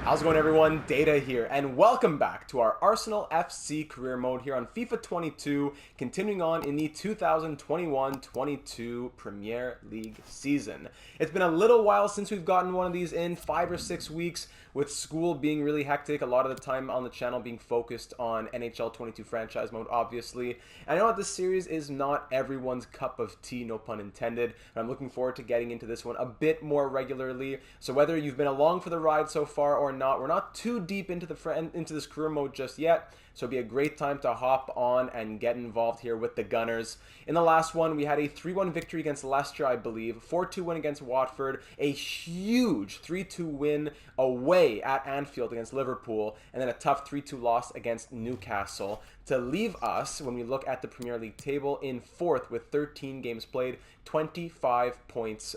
How's it going, everyone? Data here, and welcome back to our Arsenal FC career mode here on FIFA 22, continuing on in the 2021-22 Premier League season. It's been a little while since we've gotten one of these in, 5 or 6 weeks, with school being really hectic, a lot of the time on the channel being focused on NHL 22 franchise mode, obviously. And I know that this series is not everyone's cup of tea, no pun intended, and I'm looking forward to getting into this one a bit more regularly. So whether you've been along for the ride so far or not, we're not too deep into this career mode just yet, so it'd be a great time to hop on and get involved here with the Gunners. In the last one, we had a 3-1 victory against Leicester, I believe, 4-2 win against Watford, a huge 3-2 win away at Anfield against Liverpool, and then a tough 3-2 loss against Newcastle, to leave us, when we look at the Premier League table, in 4th with 13 games played, 25 points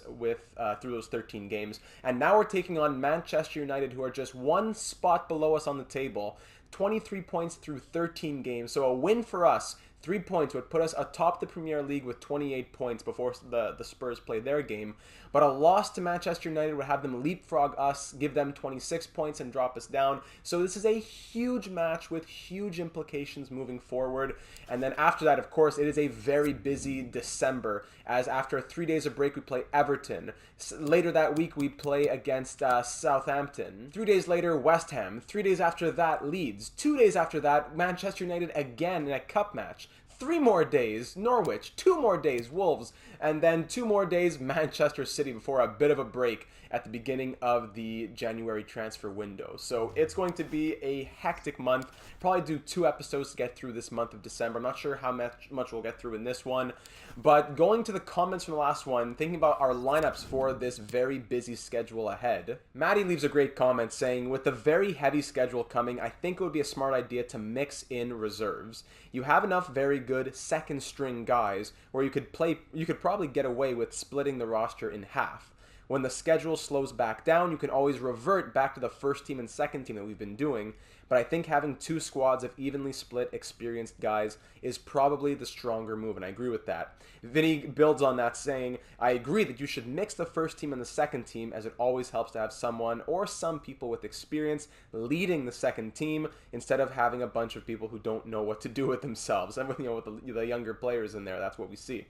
through those 13 games. And now we're taking on Manchester United, who are just one spot below us on the table, 23 points through 13 games. So a win for us, 3 points, would put us atop the Premier League with 28 points before the Spurs play their game. But a loss to Manchester United would have them leapfrog us, give them 26 points, and drop us down. So this is a huge match with huge implications moving forward. And then after that, of course, it is a very busy December, as after 3 days of break, we play Everton. Later that week, we play against Southampton. 3 days later, West Ham. 3 days after that, Leeds. 2 days after that, Manchester United again in a cup match. 3 more days, Norwich. 2 more days, Wolves. And then 2 more days, Manchester City, before a bit of a break at the beginning of the January transfer window. So it's going to be a hectic month. Probably do 2 episodes to get through this month of December. I'm not sure how much we'll get through in this one. But going to the comments from the last one, thinking about our lineups for this very busy schedule ahead, Maddie leaves a great comment saying, with the very heavy schedule coming, I think it would be a smart idea to mix in reserves. You have enough very good second string guys where you could probably get away with splitting the roster in half. When the schedule slows back down, you can always revert back to the first team and second team that we've been doing, but I think having 2 squads of evenly split experienced guys is probably the stronger move, and I agree with that. Vinny builds on that saying, I agree that you should mix the first team and the second team, as it always helps to have someone or some people with experience leading the second team instead of having a bunch of people who don't know what to do with themselves. And with the younger players in there, that's what we see.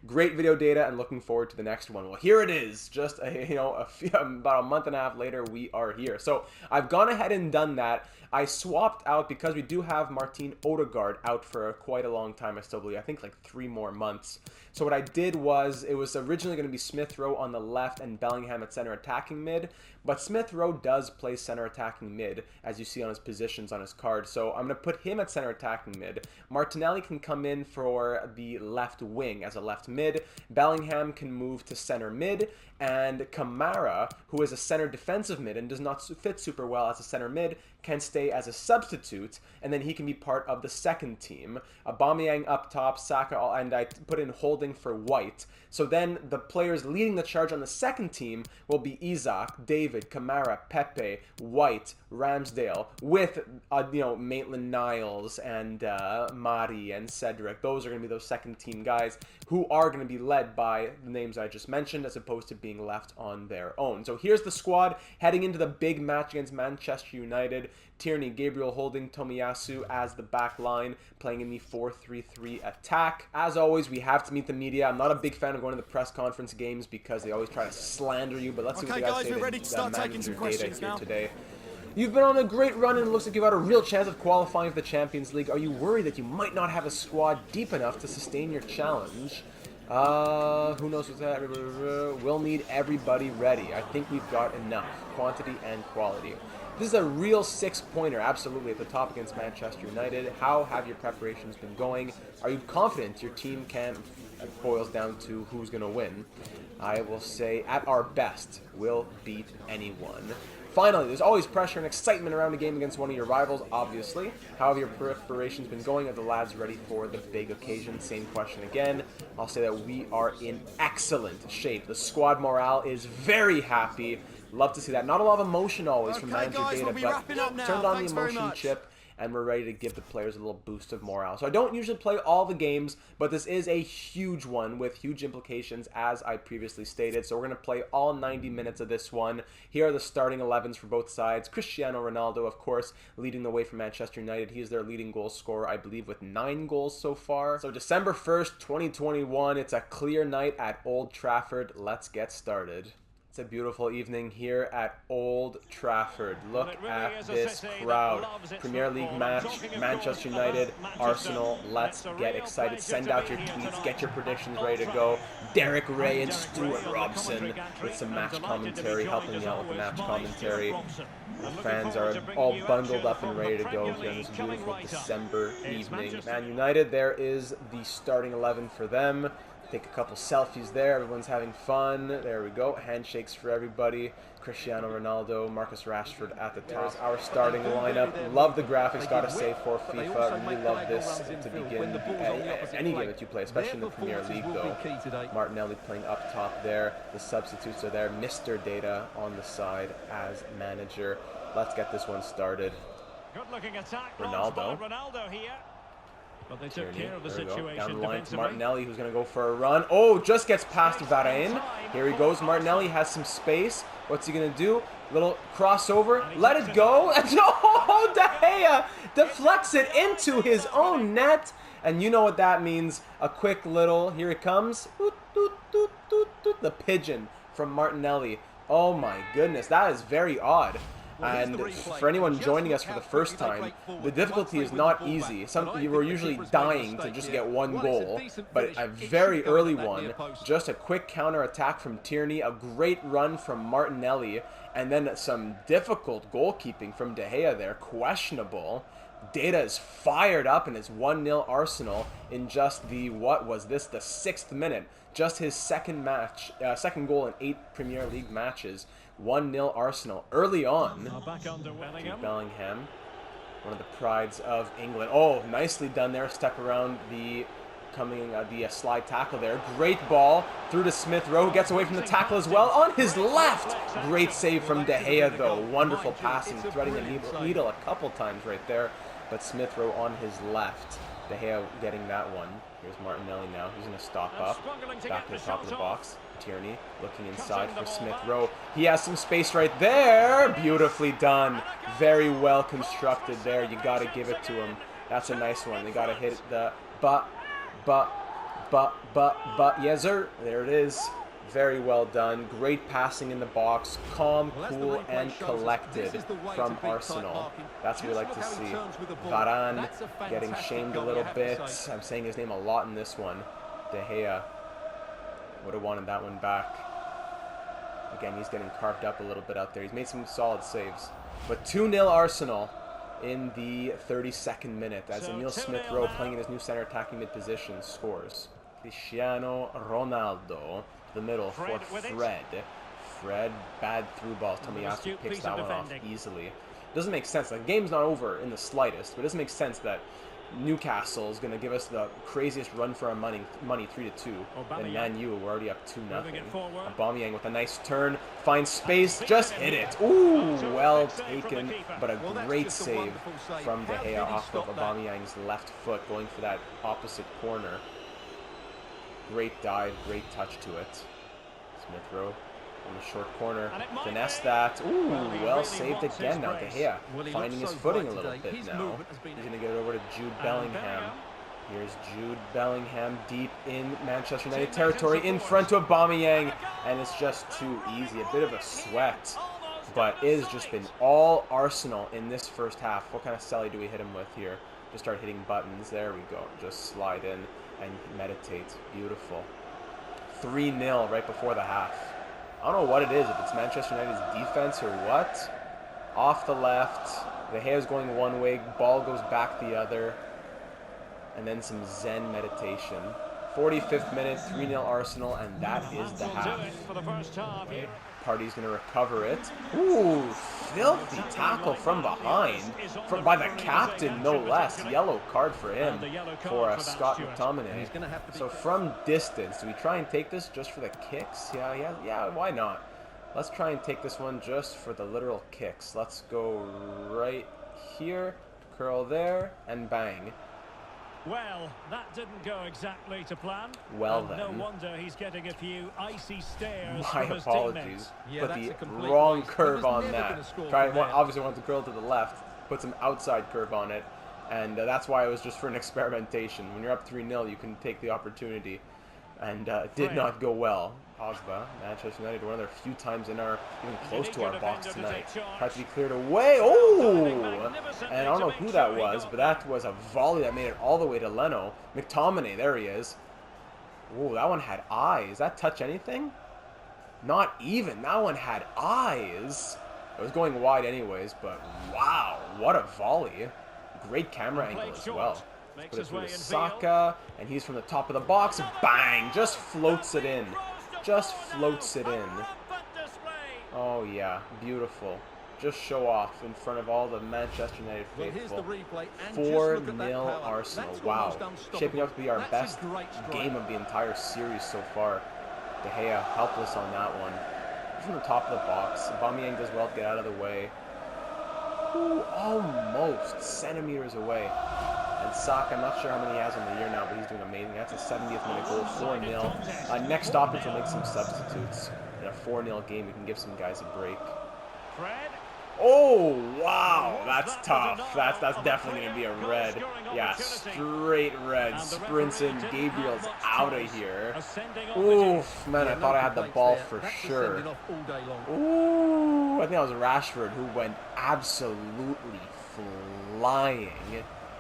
Great video data, and looking forward to the next one. Well, here it is. Just about a month and a half later, we are here. So I've gone ahead and done that. I swapped out, because we do have Martin Odegaard out for quite a long time, I still believe. I think like 3 more months. So what I did was, it was originally going to be Smith Rowe on the left and Bellingham at center attacking mid, but Smith Rowe does play center attacking mid, as you see on his positions on his card. So I'm going to put him at center attacking mid. Martinelli can come in for the left wing as a left mid. Bellingham can move to center mid, and Kamara, who is a center defensive mid and does not fit super well as a center mid, can stay as a substitute, and then he can be part of the second team. Aubameyang up top, Saka, and I put in Holding for White. So then the players leading the charge on the second team will be Isak, David, Kamara, Pepe, White, Ramsdale, with Maitland-Niles and Mari and Cedric. Those are going to be those second team guys who are going to be led by the names I just mentioned, as opposed to being left on their own. So here's the squad heading into the big match against Manchester United. Tierney, Gabriel, Holding, Tomiyasu as the back line, playing in the 4-3-3 attack. As always, we have to meet the media. I'm not a big fan of going to the press conference games because they always try to slander you, but let's see what they got to say. We're ready to start taking some questions here now. Today. You've been on a great run, and it looks like you've had a real chance of qualifying for the Champions League. Are you worried that you might not have a squad deep enough to sustain your challenge? Who knows what's that? We'll need everybody ready. I think we've got enough quantity and quality. This is a real 6-pointer, absolutely, at the top against Manchester United. How have your preparations been going? Are you confident your team can? It boils down to who's going to win. I will say, at our best, we'll beat anyone. Finally, there's always pressure and excitement around a game against one of your rivals, obviously. How have your preparations been going? Are the lads ready for the big occasion? Same question again. I'll say that we are in excellent shape. The squad morale is very happy. Love to see that. Not a lot of emotion always from Manager Data, but turned on the emotion chip. and we're ready to give the players a little boost of morale. So I don't usually play all the games, but this is a huge one with huge implications, as I previously stated. So we're going to play all 90 minutes of this one. Here are the starting 11s for both sides. Cristiano Ronaldo, of course, leading the way for Manchester United. He is their leading goal scorer, I believe, with 9 goals so far. So December 1st, 2021, it's a clear night at Old Trafford. Let's get started. It's a beautiful evening here at Old Trafford. Look at this crowd. Premier League match, Manchester United, Arsenal. Let's get excited. Send out your tweets. Get your predictions ready to go. Derek Ray and Stuart Robson with some match commentary, helping me out with the match commentary. The fans are all bundled up and ready to go here on this beautiful December evening. Man United, there is the starting 11 for them. Take a couple selfies there. Everyone's having fun. There we go. Handshakes for everybody. Cristiano Ronaldo, Marcus Rashford at the top. There's our starting lineup. Love the graphics, gotta say, for FIFA. Really love this to begin any game that you play, especially in the Premier League, though. Martinelli playing up top there. The substitutes are there. Mr. Data on the side as manager. Let's get this one started. Ronaldo. But they took Tierney, care of the there we go. situation. Down the line to Martinelli, who's going to go for a run. Oh, just gets past Varane. Here he goes. Martinelli has some space. What's he going to do? Little crossover. Let it go. Oh, De Gea deflects it into his own net. And you know what that means. A quick little, here it comes. The pigeon from Martinelli. Oh my goodness, that is very odd. And for anyone joining us for the first time, the difficulty is not easy. You were usually dying to just get one goal, but a very early one. Just a quick counter attack from Tierney, a great run from Martinelli, and then some difficult goalkeeping from De Gea there, questionable. Data is fired up in his 1-0 Arsenal in just the, what was this, the 6th minute. Just his second goal in 8 Premier League matches. 1-0 Arsenal early on. Jude Bellingham, one of the prides of England. Oh, nicely done there. Step around the slide tackle there. Great ball through to Smith Rowe, who gets away from the tackle as well on his left. Great save from De Gea though. Wonderful passing, threading the needle a couple times right there. But Smith Rowe on his left. De Gea getting that one. Here's Martinelli now. He's going to stop up. Back to the top of the box. Tierney looking inside for Smith Rowe. He has some space right there. Beautifully done. Very well constructed there. You got to give it to him. That's a nice one. They got to hit the but, yes sir. There it is. Very well done. Great passing in the box. Calm, cool, and collected from Arsenal. That's what we like to see. Varane getting shamed a little bit. I'm saying his name a lot in this one. De Gea would have wanted that one back. Again, he's getting carved up a little bit out there. He's made some solid saves. But 2-0 Arsenal in the 32nd minute as Emil Smith Rowe, playing in his new center attacking mid position, scores. Cristiano Ronaldo, the middle for Fred. Fred, bad through ball. Tomiyasu picks that one off easily. Doesn't make sense. The game's not over in the slightest, but it doesn't make sense that Newcastle is going to give us the craziest run for our money 3-2. And Man U, we're already up 2-0. Aubameyang with a nice turn, finds space, just hit it. Ooh, well taken, but a great save from De Gea off of Aubameyang's left foot, going for that opposite corner. Great dive, great touch to it. Smith Rowe in the short corner, finesse that. Ooh, well saved again now. De Gea finding his footing a little bit now. He's going to get it over to Jude Bellingham. Here's Jude Bellingham deep in Manchester United territory, in front to Aubameyang, and it's just too easy. A bit of a sweat, but it has just been all Arsenal in this first half. What kind of celly do we hit him with here? Just start hitting buttons. There we go. Just slide in and meditate. Beautiful. 3-0 right before the half. I don't know what it is, if it's Manchester United's defense or what. Off the left. De Gea's going one way. Ball goes back the other. And then some Zen meditation. 45th minute, 3-0 Arsenal, and that is the half. Party's going to recover it. Ooh, filthy tackle from behind. By the captain, no less. Yellow card for him, for Scott McTominay. So from distance, do we try and take this just for the kicks? Yeah, why not? Let's try and take this one just for the literal kicks. Let's go right here. Curl there, and bang. Well, that didn't go exactly to plan. Well, and then. no wonder he's getting a few icy stares My from his apologies. teammates. Yeah, Put the that's a complete wrong waste. curve He was on never that. gonna score from there. Obviously want the curl to the left. Put some outside curve on it. And that's why it was just for an experimentation. When you're up 3-0, you can take the opportunity. And it did not go well. Pogba, Manchester United, one of their few times in our, even close to our box tonight. Tried to be cleared away. Oh! And I don't know who that was, but that was a volley that made it all the way to Leno. McTominay, there he is. Oh, that one had eyes. That touch anything? Not even. That one had eyes. It was going wide anyways, but wow, what a volley. Great camera angle as well. Put it through to Saka, and he's from the top of the box. Bang! Just floats it in. Just floats it in. Oh yeah, beautiful. Just show off in front of all the Manchester United faithful. 4-0 Arsenal. Wow. Shaping up to be our best game of the entire series so far. De Gea helpless on that one. From the top of the box. Aubameyang does well to get out of the way. Ooh, almost centimeters away. And Saka, I'm not sure how many he has on the year now, but he's doing amazing. That's a 70th minute goal, 4-0. Next stoppage, we'll make some substitutes. In a 4-0 game, we can give some guys a break. Oh, wow, that's tough. That's definitely going to be a red. Yeah, straight red. Sprints in. Gabriel's out of here. Oof, man, I thought I had the ball for sure. Ooh, I think that was Rashford who went absolutely flying.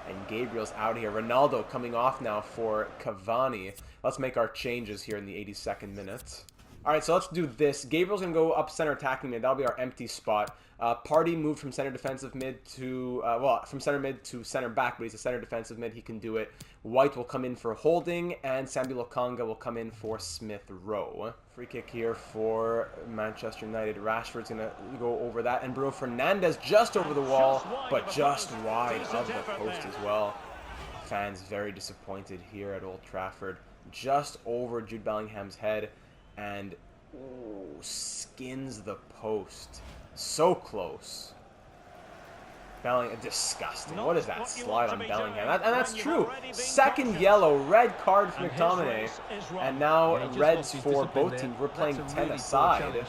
And Gabriel's out of here. Ronaldo coming off now for Cavani. Let's make our changes here in the 82nd minute. Alright, so let's do this. Gabriel's going to go up center attacking mid. That'll be our empty spot. Partey moved from center defensive mid to, from center mid to center back, but he's a center defensive mid. He can do it. White will come in for Holding, and Samuel Lokonga will come in for Smith Rowe. Free kick here for Manchester United. Rashford's going to go over that, and Bruno Fernandes just over the wall, but just wide of the post as well. Fans very disappointed here at Old Trafford. Just over Jude Bellingham's head, and ooh, skins the post. So close. Bellingham, disgusting. What is that slide on Bellingham? And that's true. Second yellow, red card for McTominay. And now reds for both teams. We're playing 10 aside.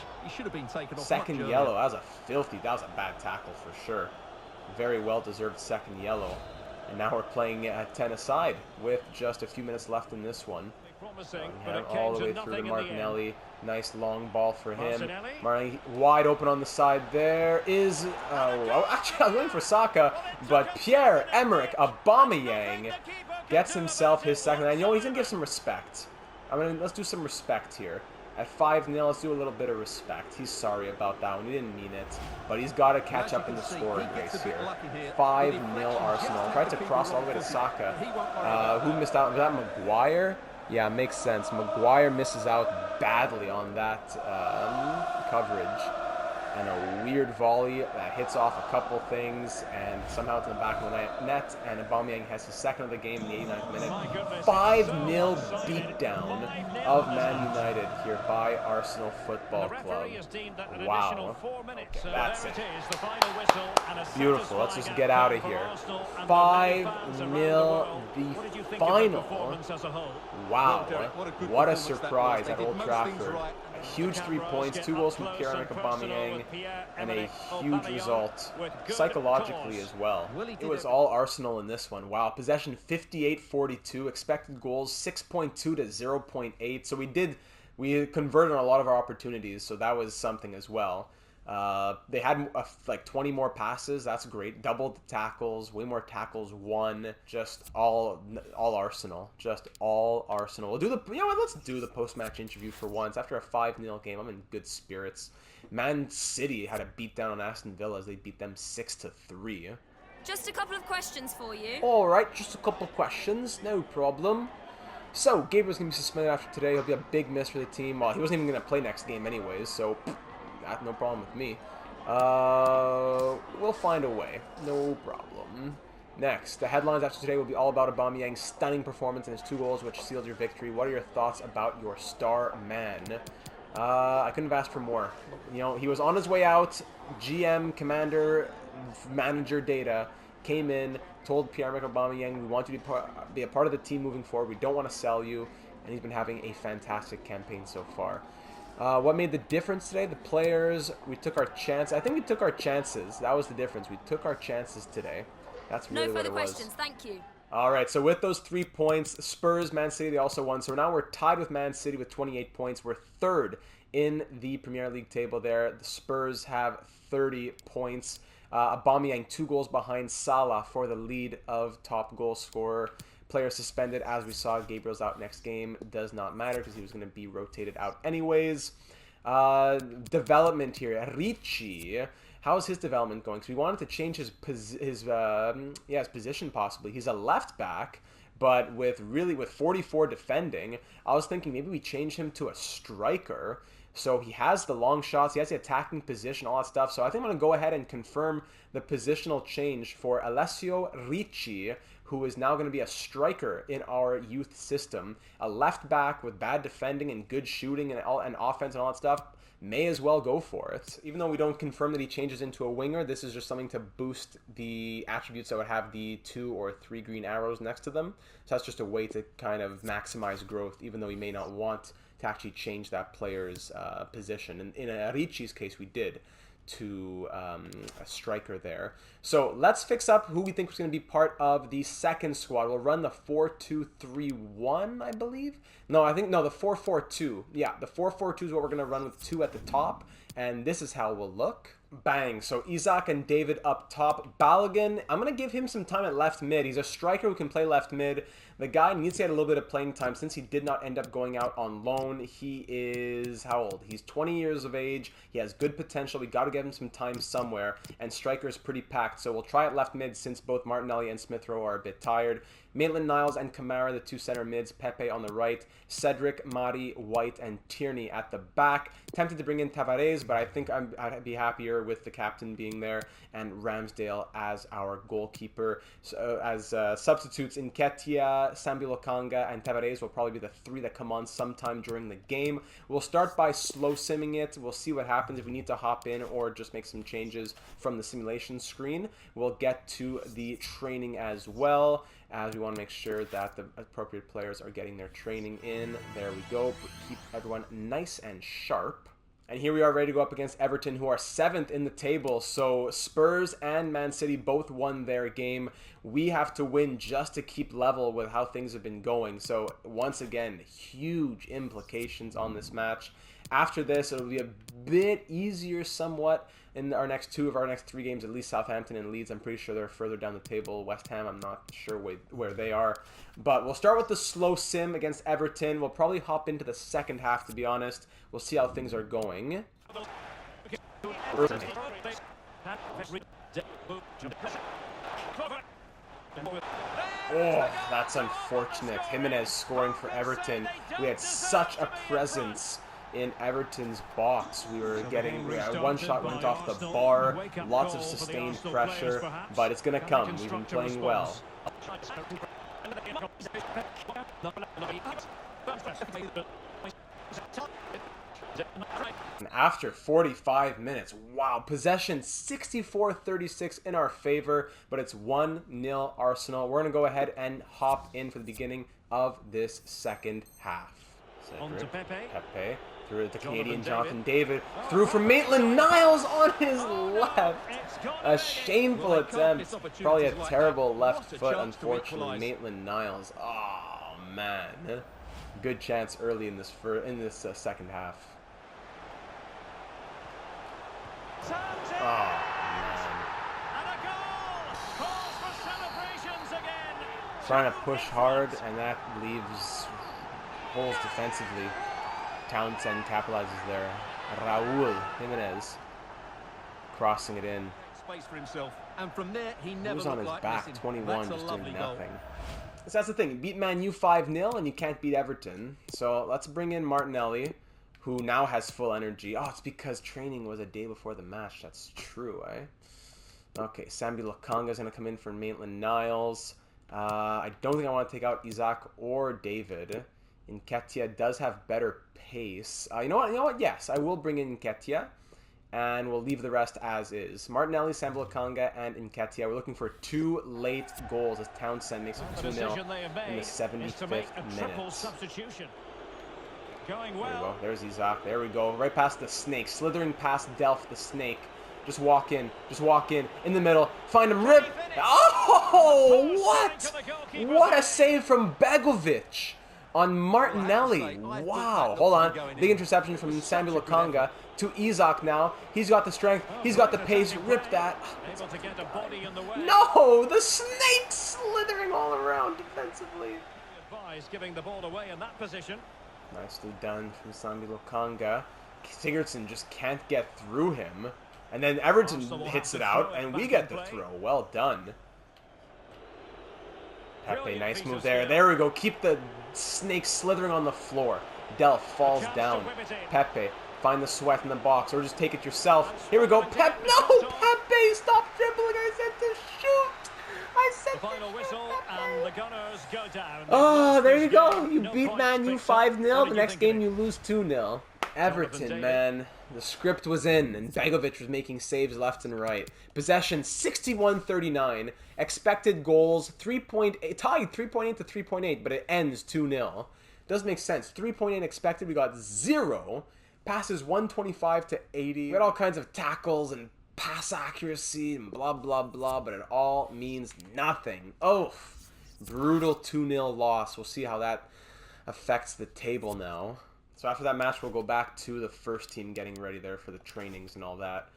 Second yellow. That was a bad tackle for sure. Very well-deserved second yellow. And now we're playing 10 aside with just a few minutes left in this one. All the way through to Martinelli. Nice long ball for him. Martinelli wide open on the side. There is... actually, I was waiting for Saka, but Pierre-Emerick Aubameyang gets himself his second. And you know what? He's going to give some respect. Let's do some respect here. At 5-0, let's do a little bit of respect. He's sorry about that one. He didn't mean it. But he's got to catch up in the scoring race here. 5-0 Arsenal. Tried to cross all the way to Saka. Who missed out? Was that Maguire? Yeah, makes sense. Maguire misses out badly on that coverage. And a weird volley that hits off a couple things, and somehow it's in the back of the net, and Aubameyang has his second of the game in the 89th minute. 5-0 beatdown of Man United here by Arsenal Football Club. Wow. Okay, that's it. Beautiful. Let's just get out of here. 5-0 the final. Wow. What a surprise at Old Trafford. Huge 3 points, 2 goals from Pierre-Emerick Aubameyang, and a huge result psychologically as well. It was all Arsenal in this one. Wow, possession 58-42, expected goals 6.2 to 0.8. So we converted on a lot of our opportunities, so that was something as well. They had like 20 more passes. That's great. Doubled the tackles, way more tackles won. Just all Arsenal. Just all Arsenal. We'll do let's do the post-match interview for once. After a 5-0 game, I'm in good spirits. Man City had a beatdown on Aston Villa as they beat them 6-3. Just a couple of questions for you. All right, just a couple of questions. No problem. So Gabriel's gonna be suspended after today. He'll be a big miss for the team. Well, he wasn't even gonna play next game anyways, so. No problem with me. We'll find a way. No problem. Next, the headlines after today will be all about Aubameyang's stunning performance and his 2 goals, which sealed your victory. What are your thoughts about your star man? I couldn't have asked for more. You know, he was on his way out. GM, commander, manager data. came in, told Pierre-Emerick Aubameyang, we want you to be a part of the team moving forward. We don't want to sell you. And he's been having a fantastic campaign so far. What made the difference today? The players, we took our chance. I think we took our chances. That was the difference. We took our chances today. That's really what it was. No further questions, thank you. All right, so with those 3 points, Spurs, Man City, they also won. So now we're tied with Man City with 28 points. We're third in the Premier League table there. The Spurs have 30 points. Aubameyang 2 goals behind Salah for the lead of top goal scorer. Player suspended, as we saw. Gabriel's out next game. Does not matter because he was going to be rotated out anyways. Development here. Ricci. How's his development going? So we wanted to change his position possibly. He's a left back, but with 44 defending, I was thinking maybe we change him to a striker. So he has the long shots, he has the attacking position, all that stuff. So I think I'm going to go ahead and confirm the positional change for Alessio Ricci, who is now going to be a striker in our youth system. A left back with bad defending and good shooting and offense and all that stuff. May as well go for it. Even though we don't confirm that he changes into a winger, this is just something to boost the attributes that would have the 2 or 3 green arrows next to them. So that's just a way to kind of maximize growth, even though we may not want to actually change that player's position. And in Ricci's case, we did to a striker there. So let's fix up who we think is going to be part of the second squad. We'll run the 4-2-3-1, I believe. The 4-4-2. Yeah, the 4-4-2 is what we're going to run with 2 at the top, and this is how we'll look. Bang. So Isaac and David up top. Balogun, I'm going to give him some time at left mid. He's a striker who can play left mid. The guy needs to get a little bit of playing time since he did not end up going out on loan. He is, how old? He's 20 years of age. He has good potential. We got to give him some time somewhere. And striker is pretty packed. So we'll try at left mid since both Martinelli and Smith Rowe are a bit tired. Maitland-Niles and Kamara, the 2 center mids. Pepe on the right. Cedric, Mari, White, and Tierney at the back. Tempted to bring in Tavares, but I think I'd be happier with the captain being there and Ramsdale as our goalkeeper. So, as substitutes, Nketiah, Sambi Lokanga, and Tavares will probably be the 3 that come on sometime during the game. We'll start by slow simming it. We'll see what happens if we need to hop in or just make some changes from the simulation screen. We'll get to the training as well, as we want to make sure that the appropriate players are getting their training in. There we go. Keep everyone nice and sharp. And here we are ready to go up against Everton, who are 7th in the table. So Spurs and Man City both won their game. We have to win just to keep level with how things have been going. So once again, huge implications on this match. After this, it'll be a bit easier somewhat in our next 2 of our next 3 games, at least Southampton and Leeds. I'm pretty sure they're further down the table. West Ham, I'm not sure where they are. But we'll start with the slow sim against Everton. We'll probably hop into the second half, to be honest. We'll see how things are going. Oh, that's unfortunate. Jimenez scoring for Everton. We had such a presence in Everton's box. We were getting one shot went off the bar, lots of sustained pressure, but it's gonna come. We've been playing well. And after 45 minutes, wow, possession 64-36 in our favor, but it's 1-0 Arsenal. We're gonna go ahead and hop in for the beginning of this second half. Cedric, Pepe. Through to Canadian Jonathan David. Through for Maitland-Niles on his left. A shameful attempt. Probably a terrible left foot, unfortunately. Maitland-Niles. Oh, man. Good chance early in this second half. Oh, man. Trying to push hard, and that leaves holes defensively. Townsend capitalizes there. Raul Jimenez crossing it in. Space for himself, and from there he never was on his back. 21, just doing nothing. Goal. So that's the thing. You beat Man U 5-0, and you can't beat Everton. So let's bring in Martinelli, who now has full energy. Oh, it's because training was a day before the match. That's true, eh? Okay, Sambi Lokanga is going to come in for Maitland-Niles. I don't think I want to take out Isaac or David. Nketiah does have better pace. You know what? Yes, I will bring in Nketiah. and we'll leave the rest as is. Martinelli, Sambalakanga, and Nketiah. We're looking for 2 late goals as Townsend makes it 2-0 in the 75th minute. Substitution. Going There we go. well. There's Isaac. There we go. Right past the snake. Slithering past Delph the snake. Just walk in. Just walk in. In the middle. Find him. Rip. Oh, what? What a save from Begovic on Martinelli. Wow. Hold on. Big interception from Samuel Okanga to Isaac now. He's got the strength. He's got the pace. Rip that. Able to get a body in the way. No! The snake slithering all around defensively. Advised giving the ball away in that position. Nicely done from Samuel Okanga. Sigurdsson just can't get through him. And then Everton hits it out, and we get the throw. Well done. Pepe, nice move there. There we go. Keep the snake slithering on the floor. Delph falls down. Pepe, find the sweat in the box, or just take it yourself. Here we go. Pep, no! Pepe, stop dribbling. I said to shoot. I said The final whistle, and the Gunners go down. Oh, there you go. You beat Man U 5-0. The next game you lose 2-0. Everton, man. The script was in, and Begovic was making saves left and right. Possession 61-39. Expected goals 3.8, tied 3.8 to 3.8, but it ends 2-0. Does make sense. 3.8 expected. We got 0. Passes 125 to 80. We had all kinds of tackles and pass accuracy and blah blah blah, but it all means nothing. Oh, brutal 2-0 loss. We'll see how that affects the table now. So after that match, we'll go back to the first team getting ready there for the trainings and all that.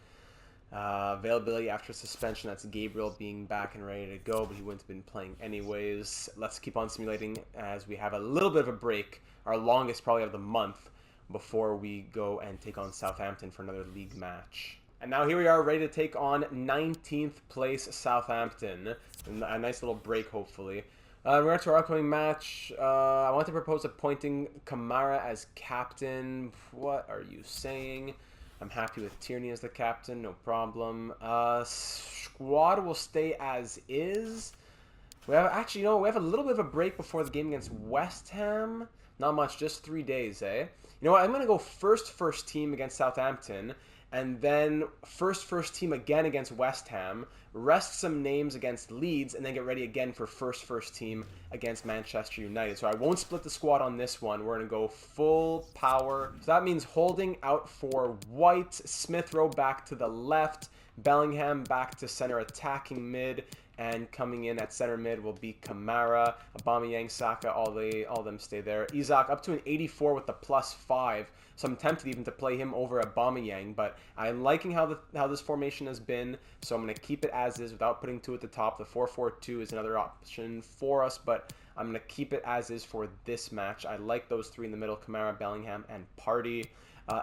Availability after suspension, that's Gabriel being back and ready to go, but he wouldn't have been playing anyways. Let's keep on simulating as we have a little bit of a break, our longest probably of the month, before we go and take on Southampton for another league match. And now here we are, ready to take on 19th place Southampton. A nice little break, hopefully. In regards to our upcoming match, I want to propose appointing Kamara as captain. What are you saying? I'm happy with Tierney as the captain, no problem. Squad will stay as is. We have actually, we have a little bit of a break before the game against West Ham. Not much, just 3 days, eh? You know what? I'm going to go first team against Southampton, and then first team again against West Ham, rest some names against Leeds, and then get ready again for first team against Manchester United. So I won't split the squad on this one. We're going to go full power. So that means holding out for White, Smith Rowe back to the left, Bellingham back to center attacking mid, and coming in at center mid will be Kamara, Aubameyang, Saka, all them stay there. Isaac up to an 84 with the +5. So I'm tempted even to play him over Aubameyang, but I'm liking how this formation has been, so I'm going to keep it as is without putting 2 at the top. The 4-4-2 is another option for us, but I'm going to keep it as is for this match. I like those 3 in the middle, Kamara, Bellingham, and Partey.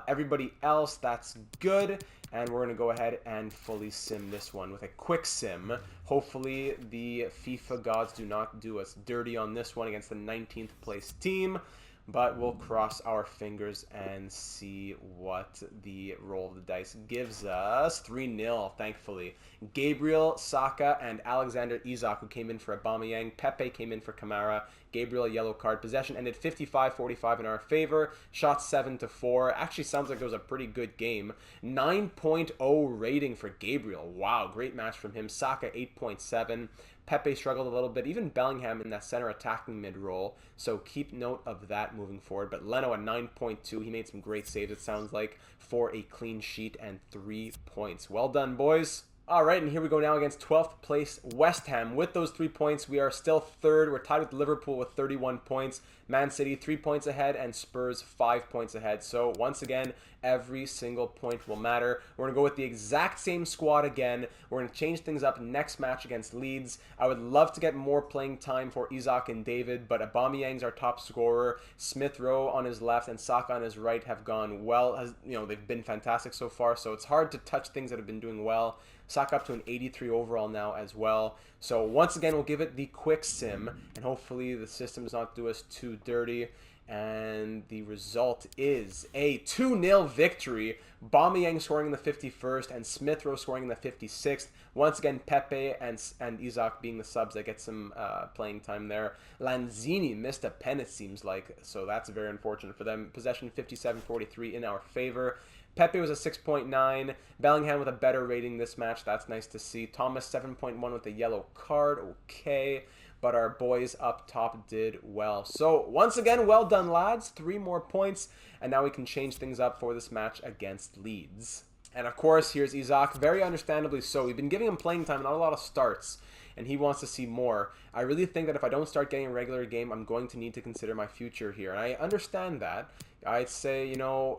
Everybody else, that's good, and we're going to go ahead and fully sim this one with a quick sim. Hopefully the FIFA gods do not do us dirty on this one against the 19th place team. But we'll cross our fingers and see what the roll of the dice gives us. 3-0, thankfully. Gabriel, Saka, and Alexander Isak, who came in for Aubameyang. Pepe came in for Kamara. Gabriel, a yellow card. Possession ended 55-45 in our favor. Shots 7-4. Actually sounds like it was a pretty good game. 9.0 rating for Gabriel. Wow, great match from him. Saka, 8.7. Pepe struggled a little bit, even Bellingham in that center attacking mid role, so keep note of that moving forward. But Leno at 9.2, he made some great saves, it sounds like, for a clean sheet and 3 points. Well done, boys. Alright, and here we go now against 12th place West Ham. With those 3 points, we are still third. We're tied with Liverpool with 31 points. Man City 3 points ahead, and Spurs 5 points ahead. So, once again, every single point will matter. We're going to go with the exact same squad again. We're going to change things up next match against Leeds. I would love to get more playing time for Isak and David, but Aubameyang's our top scorer. Smith Rowe on his left and Saka on his right have gone well. They've been fantastic so far, so it's hard to touch things that have been doing well. Saka up to an 83 overall now as well. So once again, we'll give it the quick sim, and hopefully the system does not do us too dirty. And the result is a 2-0 victory. Aubameyang scoring in the 51st and Smith Rowe scoring in the 56th. Once again, Pepe and Isak being the subs that get some playing time there. Lanzini missed a pen, it seems like, so that's very unfortunate for them. Possession 57-43 in our favor. Pepe was a 6.9. Bellingham with a better rating this match. That's nice to see. Thomas 7.1 with a yellow card. Okay. But our boys up top did well. So, once again, well done, lads. 3 more points. And now we can change things up for this match against Leeds. And, of course, here's Isaac. Very understandably so. We've been giving him playing time, not a lot of starts. And he wants to see more. I really think that if I don't start getting a regular game, I'm going to need to consider my future here. And I understand that. I'd say, you know,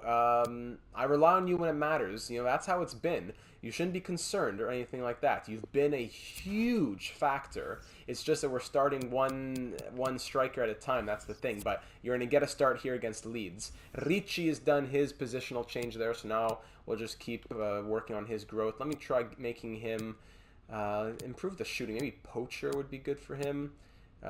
I rely on you when it matters. You know, that's how it's been. You shouldn't be concerned or anything like that. You've been a huge factor. It's just that we're starting one striker at a time. That's the thing. But you're going to get a start here against Leeds. Ricci has done his positional change there, so now we'll just keep working on his growth. Let me try making him improve the shooting. Maybe Poacher would be good for him.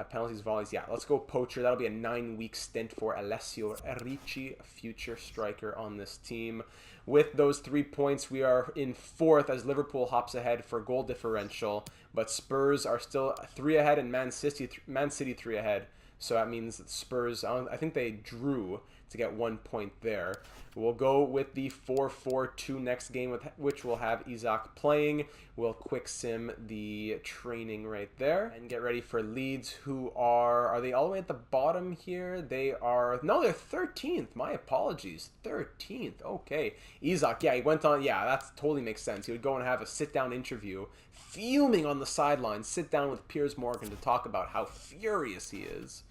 Penalties, volleys, yeah, let's go Poacher. That'll be a 9-week stint for Alessio Ricci, a future striker on this team. With those 3 points, we are in 4th as Liverpool hops ahead for goal differential, but Spurs are still 3 ahead and Man City 3 ahead. So that means that Spurs, I think they drew to get 1 point there. We'll go with the 4-4-2 next game, which we'll have Isaac playing. We'll quick sim the training right there and get ready for Leeds, who are they all the way at the bottom here? They are, no, they're 13th. My apologies, 13th. Okay, Isaac, yeah, he went on, yeah, that totally makes sense. He would go and have a sit-down interview, fuming on the sidelines, sit down with Piers Morgan to talk about how furious he is.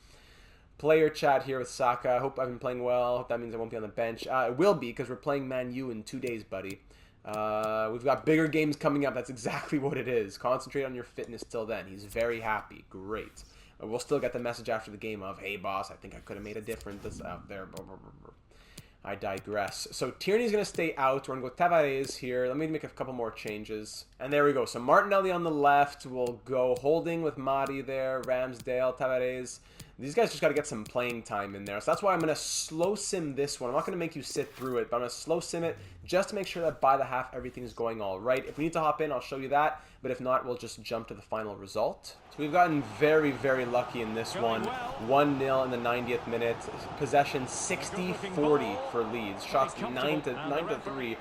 Player chat here with Saka. I hope I've been playing well. Hope that means I won't be on the bench. It will be, because we're playing Man U in 2 days, buddy. We've got bigger games coming up. That's exactly what it is. Concentrate on your fitness till then. He's very happy. Great. We'll still get the message after the game of, hey, boss, I think I could have made a difference out there. I digress. So Tierney's going to stay out. We're going to go Tavares here. Let me make a couple more changes. And there we go. So Martinelli on the left. We'll go Holding with Mari there. Ramsdale, Tavares. These guys just got to get some playing time in there. So that's why I'm going to slow sim this one. I'm not going to make you sit through it, but I'm going to slow sim it just to make sure that by the half everything's going all right. If we need to hop in, I'll show you that. But if not, we'll just jump to the final result. So we've gotten very, very lucky in this one. 1-0 in the 90th minute. Possession 60-40 for Leeds. Shots 9-3.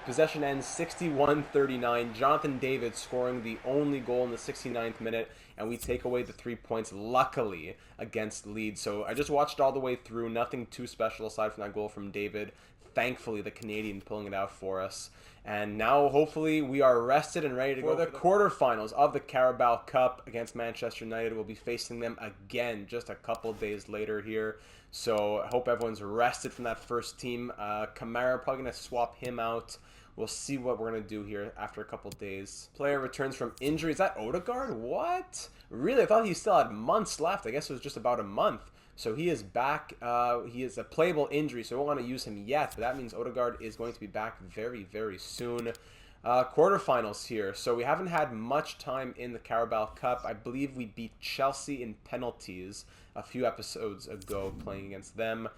Possession ends 61-39. Jonathan David scoring the only goal in the 69th minute, and we take away the 3 points, luckily, against Leeds. So I just watched all the way through. Nothing too special aside from that goal from David. Thankfully, the Canadian pulling it out for us. And now, hopefully, we are rested and ready to go for the quarterfinals of the Carabao Cup against Manchester United. We'll be facing them again just a couple days later here. So I hope everyone's rested from that first team. Kamara, probably going to swap him out. We'll see what we're going to do here after a couple days. Player returns from injury. Is that Odegaard? What? Really? I thought he still had months left. I guess it was just about a month. So he is back. He is a playable injury, so we won't want to use him yet. But that means Odegaard is going to be back very, very soon. Quarterfinals here. So we haven't had much time in the Carabao Cup. I believe we beat Chelsea in penalties a few episodes ago playing against them.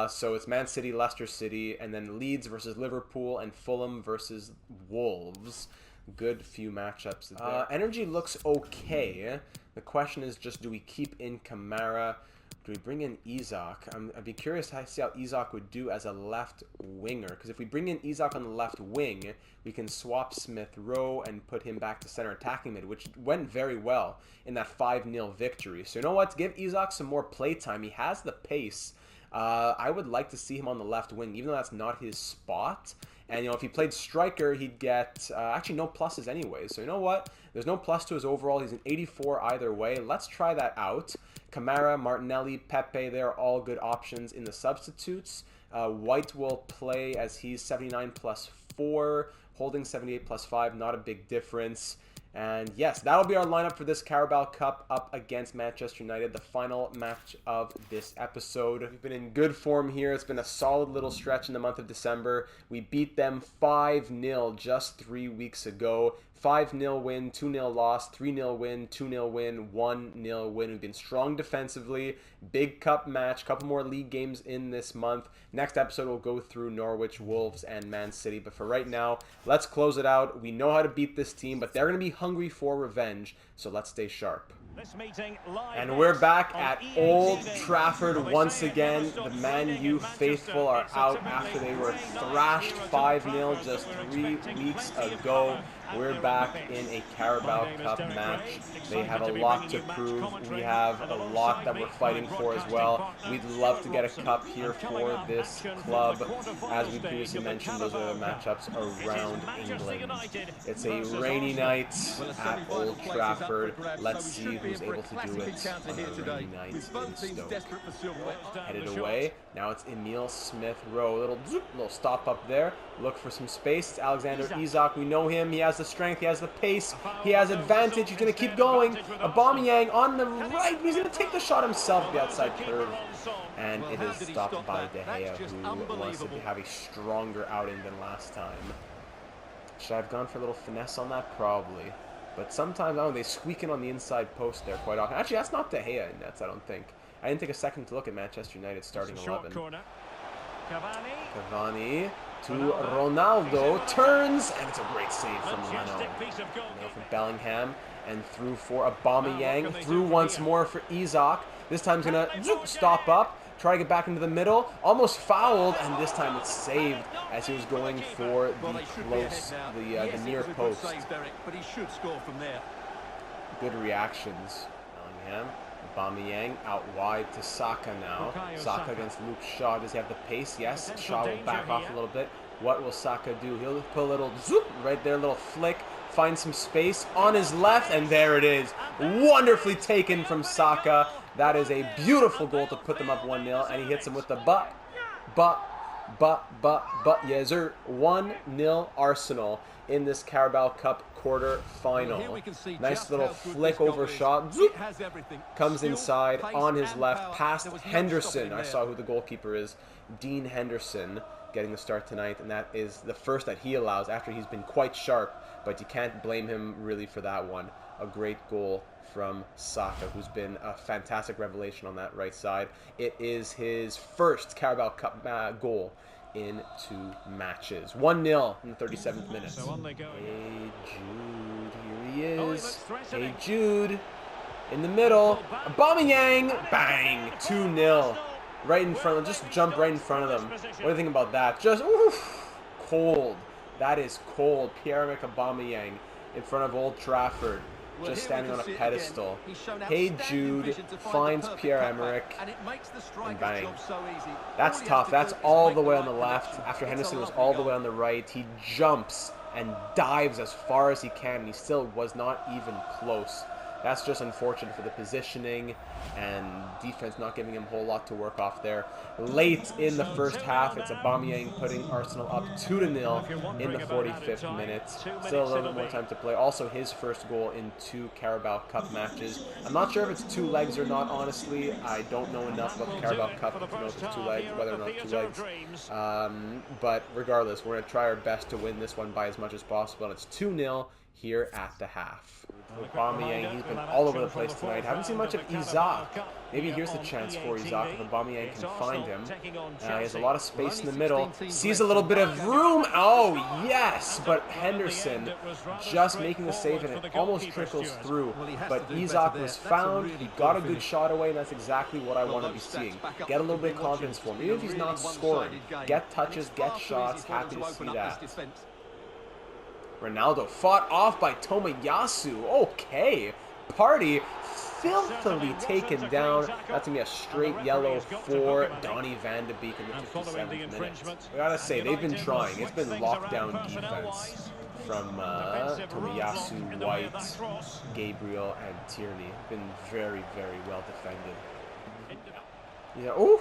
So it's Man City, Leicester City, and then Leeds versus Liverpool and Fulham versus Wolves. Good few matchups there. Energy looks okay. The question is just, do we keep in Kamara? Do we bring in Isaac? I'd be curious to see how Isaac would do as a left winger. Because if we bring in Isaac on the left wing, we can swap Smith Rowe and put him back to center attacking mid, which went very well in that 5-0 victory. So you know what? Give Isaac some more play time. He has the pace. I would like to see him on the left wing, even though that's not his spot. And, you know, if he played striker, he'd get actually no pluses anyway. So you know what? There's no plus to his overall. He's an 84 either way. Let's try that out. Kamara, Martinelli, Pepe, they're all good options in the substitutes. White will play as he's 79 plus 4, Holding 78 plus 5, not a big difference. And yes, that'll be our lineup for this Carabao Cup up against Manchester United, the final match of this episode. We've been in good form here. It's been a solid little stretch in the month of December. We beat them 5-0 just 3 weeks ago. 5-0 win, 2-0 loss, 3-0 win, 2-0 win, 1-0 win. We've been strong defensively. Big cup match, couple more league games in this month. Next episode we'll go through Norwich, Wolves, and Man City. But for right now, let's close it out. We know how to beat this team, but they're going to be hungry for revenge, so let's stay sharp. This meeting live And we're back on at EA Old TV. Trafford Well, they once say it again. never The stops Man raining U in Manchester. faithful are It's a out typically after they were grey night thrashed here at 5-0 Old just Trafford. 3 We're expecting weeks plenty of ago. colour out We're there on back the pitch. in a My Carabao name is Cup Derek match. Ray. They have a Excited to be lot bringing to you match prove. commentary. We have And a lot alongside that me, we're my fighting for as broadcasting well. partner, We'd love Stuart to get a Robson. cup here And coming for up, this action from club. the quarterfinal As we stage previously of the mentioned, those are the Carabao Cup. matchups It is around Manchester England. United It's a versus rainy Arsenal. night Well, a at semi-final Old place is up for Trafford. grabs, Let's so we see should be who's in for a able to do classic it encounter on here a today, rainy night with both in teams Stoke. desperate for silverware. Down Headed the away. shot. Now it's Emil Smith Rowe. Little stop up there. Look for some space. It's Alexander Isak. We know him. He has the strength. He has the pace. He has advantage. He's going to keep going. Aubameyang on the right. He's going to take the shot himself. The outside curve. And it is stopped by De Gea, who wants to have a stronger outing than last time. Should I have gone for a little finesse on that? Probably. But sometimes, I don't know, they squeak in on the inside post there quite often. Actually, that's not De Gea in nets, I don't think. I didn't take a second to look at Manchester United starting 11. Corner. Cavani to Ronaldo. Turns, and it's a great save from Leno. Now for Bellingham, and through for Aubameyang. Through once more for Isak. This time he's going to stop up. Try to get back into the middle, almost fouled, and this time it's saved as he was going for the near post. But he should score from there. Good reactions. Bellingham, Aubameyang out wide to Saka now. Saka against Luke Shaw. Does he have the pace? Yes. Shaw will back off a little bit. What will Saka do? He'll put a little zoop right there, a little flick. Find some space on his left, and there it is. Wonderfully taken from Saka. That is a beautiful goal to put them up 1-0, and he hits him with the yes sir. 1-0 Arsenal in this Carabao Cup quarter-final. Nice little flick over shot. Zoop. Comes inside on his left, past Henderson. I saw who the goalkeeper is. Dean Henderson getting the start tonight, and that is the first that he allows after he's been quite sharp, but you can't blame him really for that one. A great goal from Saka, who's been a fantastic revelation on that right side. It is his first Carabao Cup goal in 2 matches. 1-0 in the 37th minute. So on they go. Hey Jude, here he is. Hey Jude, in the middle. Aubameyang, bang, 2-0. Right in front of them, just jumped right in front of them. What do you think about that? Just, oof, cold. That is cold. Pierre-Emerick Aubameyang in front of Old Trafford. Just standing on a pedestal. Hey Jude finds Pierre-Emerick, and bang. That's tough. That's all the way on the left. After Henderson was all the way on the right, he jumps and dives as far as he can, and he still was not even close. That's just unfortunate for the positioning and defense not giving him a whole lot to work off there. Late in the first half, it's Aubameyang putting Arsenal up 2-0 in the 45th minute. Still a little bit more time to play. Also his first goal in 2 Carabao Cup matches. I'm not sure if it's 2 legs or not, honestly. I don't know enough about the Carabao Cup to know if it's 2 legs, whether or not 2 legs. But regardless, we're going to try our best to win this one by as much as possible. And it's 2-0 here at the half. Aubameyang, he's been all over the place tonight. Haven't seen much of Isak. Maybe here's the chance for Isak if Aubameyang can find him. He has a lot of space in the middle. Sees a little bit of room. Oh, yes! But Henderson just making the save, and it almost trickles through. But Isak was found. He got a good shot away, and that's exactly what I want to be seeing. Get a little bit of confidence for him. Even if he's not scoring, get touches, get shots. Happy to see that. Ronaldo fought off by Tomiyasu. Okay. Party filthily taken down. That's going to be a straight yellow for Donny van de Beek in the 57th minute. I gotta say, they've been trying. It's been lockdown defense from Tomiyasu, White, Gabriel, and Tierney. Been very, very well defended. Yeah. Ooh,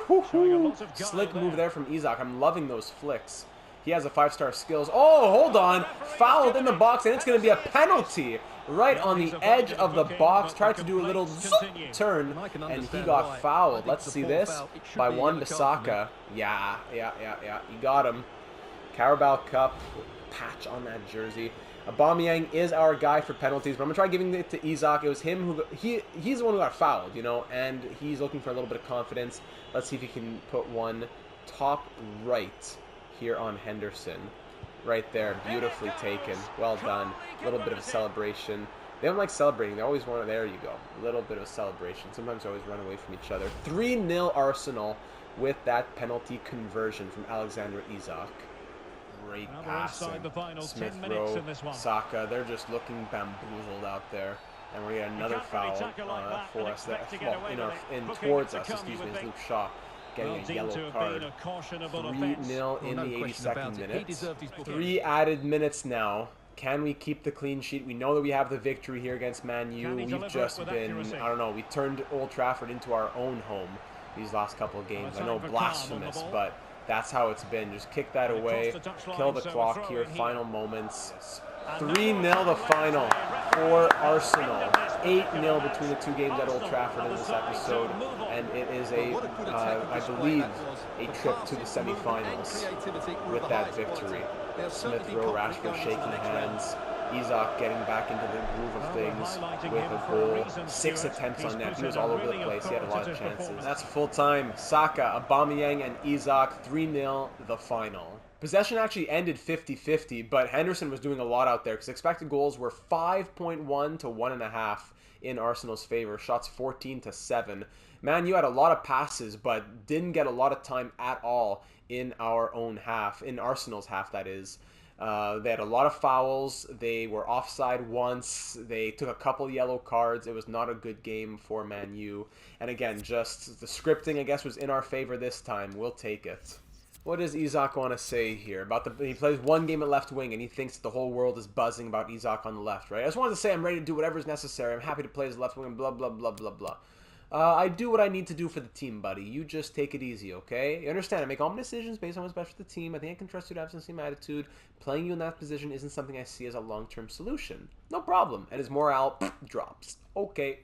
slick move there from Isak. I'm loving those flicks. He has a 5-star skills. Oh, hold on. Fouled in the box, and it's going to be a penalty right on the edge of the box. Tried to do a little turn, and he got fouled. Let's see this. By Wan-Bissaka. Yeah. You got him. Carabao Cup patch on that jersey. Aubameyang is our guy for penalties, but I'm going to try giving it to Isak. It was him who... He's the one who got fouled, you know, and he's looking for a little bit of confidence. Let's see if he can put one top right here on Henderson. Right there, beautifully taken. Well done. A little bit of a celebration. They don't like celebrating. They always want to, there you go, a little bit of celebration. Sometimes they always run away from each other. 3-0 Arsenal with that penalty conversion from Alexander Isak. Great passing. Smith Rowe, Saka, they're just looking bamboozled out there. And we're getting another foul for us, towards us, excuse me, is Luke Shaw getting a yellow card. 3-0 in the 82nd minute. 3 added minutes now. Can we keep the clean sheet? We know that we have the victory here against Man U. We've just been, I don't know, we turned Old Trafford into our own home these last couple of games. I know, blasphemous, but that's how it's been. Just kick that away, kill the clock here, final moments. 3-0 the final for Arsenal. 8-0 between the two games at Old Trafford in this episode, and it is I believe, a trip to the semi-finals with that victory. Smith Rowe, Rashford shaking hands. Isak getting back into the groove of things with a goal. 6 attempts on net. He was all over the place. He had a lot of chances. That's full time. Saka, Aubameyang, and Isak. 3-0 the final. Possession actually ended 50-50, but Henderson was doing a lot out there because expected goals were 5.1 to 1.5 in Arsenal's favor. Shots 14-7. Man U had a lot of passes, but didn't get a lot of time at all in our own half, in Arsenal's half, that is. They had a lot of fouls. They were offside once. They took a couple yellow cards. It was not a good game for Man U. And again, just the scripting, I guess, was in our favor this time. We'll take it. What does Isak want to say here? He plays one game at left wing, and he thinks the whole world is buzzing about Isak on the left, right? I just wanted to say I'm ready to do whatever is necessary. I'm happy to play as left wing, blah, blah, blah, blah, blah. I do what I need to do for the team, buddy. You just take it easy, okay? You understand, I make all my decisions based on what's best for the team. I think I can trust you to have the same attitude. Playing you in that position isn't something I see as a long-term solution. No problem. And his morale drops. Okay.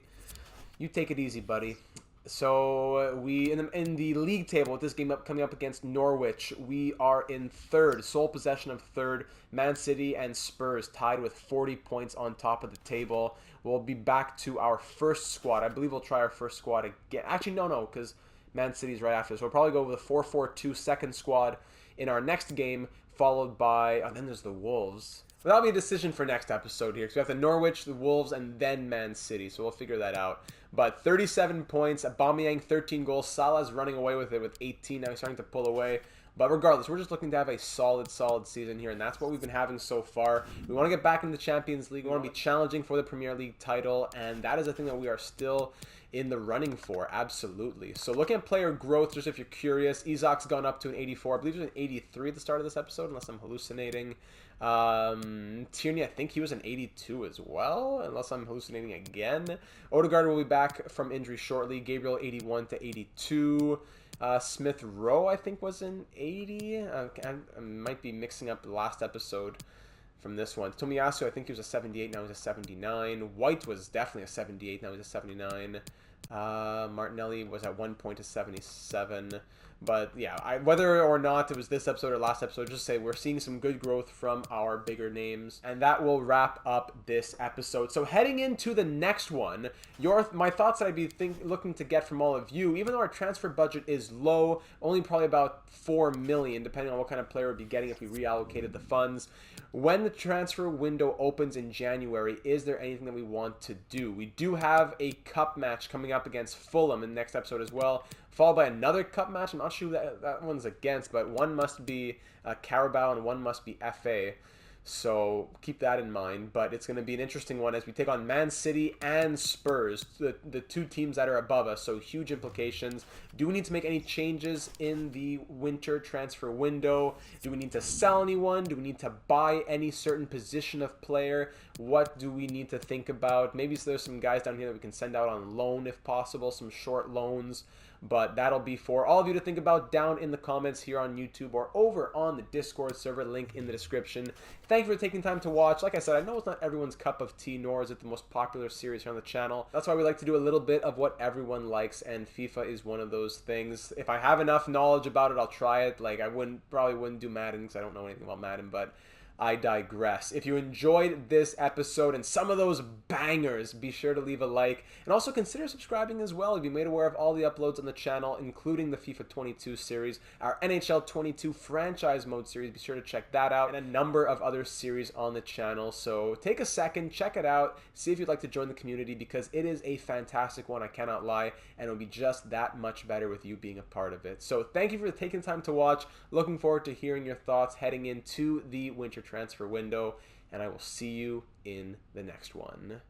You take it easy, buddy. So we in the league table with this game coming up against Norwich, we are in third, sole possession of third. Man City and Spurs tied with 40 points on top of the table. We'll be back to our first squad. I believe we'll try our first squad again. Actually, no, because Man City's right after. So we'll probably go with a 4-4-2 second squad in our next game, followed by, then there's the Wolves. But that'll be a decision for next episode here. So we have the Norwich, the Wolves, and then Man City. So we'll figure that out. But 37 points, Aubameyang 13 goals. Salah's running away with it with 18. Now he's starting to pull away. But regardless, we're just looking to have a solid season here. And that's what we've been having so far. We want to get back in the Champions League. We want to be challenging for the Premier League title. And that is a thing that we are still in the running for, absolutely. So looking at player growth, just if you're curious, Isak's gone up to an 84. I believe he was an 83 at the start of this episode, unless I'm hallucinating. Tierney, I think he was an 82 as well, unless I'm hallucinating again. Odegaard will be back from injury shortly. Gabriel 81 to 82. Smith Rowe, I think, was an 80. I might be mixing up the last episode from this one. Tomiyasu, I think he was a 78, now he's a 79. White was definitely a 78, now he's a 79. Martinelli was at one point a 77. But yeah, whether or not it was this episode or last episode, just say we're seeing some good growth from our bigger names. And that will wrap up this episode. So heading into the next one, my thoughts that I'd be looking to get from all of you, even though our transfer budget is low, only probably about 4 million, depending on what kind of player we'd be getting if we reallocated the funds. When the transfer window opens in January, is there anything that we want to do? We do have a cup match coming up against Fulham in the next episode as well, followed by another cup match. I'm not sure who that one's against, but one must be Carabao and one must be FA. So keep that in mind. But it's going to be an interesting one as we take on Man City and Spurs, the two teams that are above us. So huge implications. Do we need to make any changes in the winter transfer window? Do we need to sell anyone? Do we need to buy any certain position of player? What do we need to think about? Maybe there's some guys down here that we can send out on loan if possible, some short loans. But that'll be for all of you to think about down in the comments here on YouTube or over on the Discord server, link in the description. Thank you for taking time to watch. Like I said, I know it's not everyone's cup of tea, nor is it the most popular series here on the channel. That's why we like to do a little bit of what everyone likes, and FIFA is one of those things. If I have enough knowledge about it, I'll try it. Like, I probably wouldn't do Madden because I don't know anything about Madden, but I digress. If you enjoyed this episode and some of those bangers, be sure to leave a like and also consider subscribing as well. You'll be made aware of all the uploads on the channel, including the FIFA 22 series, our NHL 22 franchise mode series. Be sure to check that out, and a number of other series on the channel. So take a second, check it out, see if you'd like to join the community, because it is a fantastic one, I cannot lie, and it'll be just that much better with you being a part of it. So thank you for taking time to watch. Looking forward to hearing your thoughts heading into the winter transfer window, and I will see you in the next one.